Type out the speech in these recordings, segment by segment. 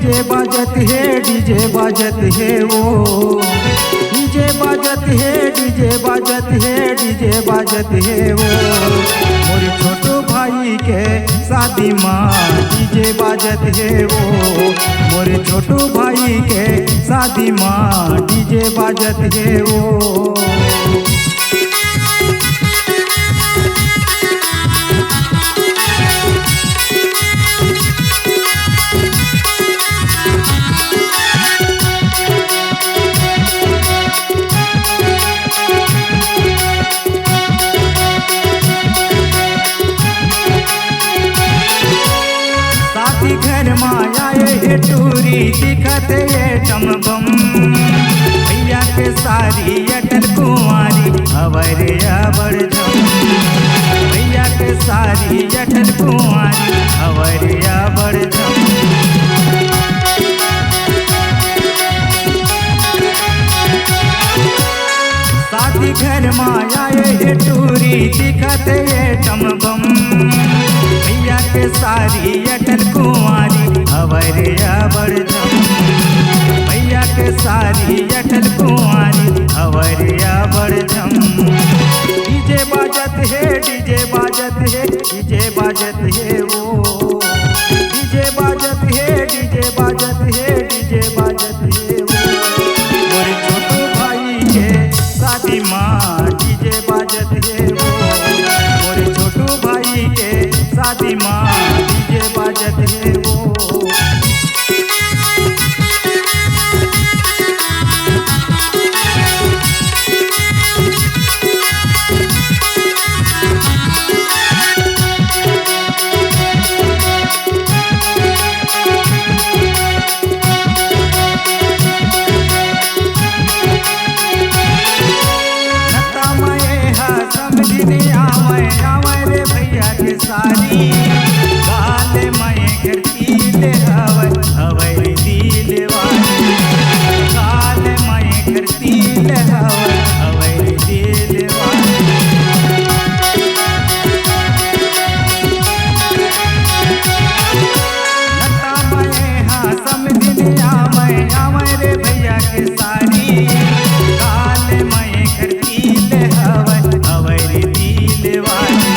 DJ बाजत है वो, डीजे बाजत है, डीजे बाजत है, डीजे बाजत है वो। मोरे छोटो भाई के शादी माँ डीजे बाजत है वो, मोरे छोटो भाई के शादी माँ डीजे बाजत है वो। घर माया ये टूरी दिखत ये टमबम, भैया के सारी अटल कुंवारी हवरिया बड़झम, भैया के सारी अटल कुंवारी हवरिया बड़झम। साथी घर माया ये टूरी दिखत ये टमबम, भैया के सारी अटल कुंवारी हवरिया बड़झम, भैया के सारी अटल कुंवारी हवरिया बड़झम। डीजे बाजत है, डीजे बाजत है, डीजे बाजत है वो, डीजे बाजत है, डीजे बाजत है, डीजे बाजत है वो। मोरे छोटो भाई के शादी माँ डीजे बाजत है वो, मोरे छोटो भाई के शादी माँ डीजे बाजत है वो। रे भैया के सारी गाले मैं करती ले हवर दिल वाली, गाले मैं करती ले हवर दिल वाली। लता मैं हाँ समझने आवे रे भैया के सारी गाले मैं करती ले हवर दिल वाली,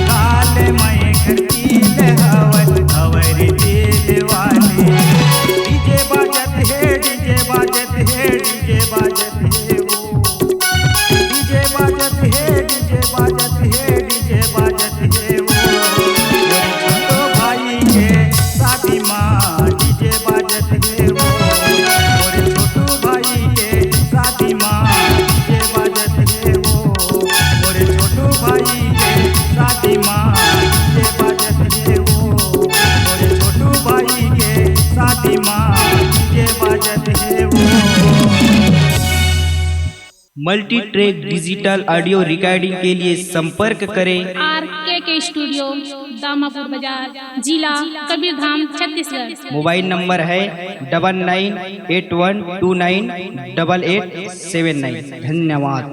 गाले मैं करती ले हवर दिल वाली। डीजे बाजत है, डीजे बाजत है, डीजे बाजत है वो, डीजे बाजत है, डीजे बाजत है, डीजे बाजत है वो। मोरे छोटो भाई के शादी माँ डीजे बाजत है वो, मोरे छोटो भाई के शादी माँ डीजे बाजत है वो, मोरे छोटो भाई के शादी माँ डीजे बाजत है वो, मोरे छोटो भाई के शादी माँ डीजे बाजत है वो। Multi track digital audio recording के लिए संपर्क करें RKK स्टूडियो, दामापुर बाजार, जिला कबीरधाम, छत्तीसगढ़। मोबाइल नंबर है 9981298879। धन्यवाद।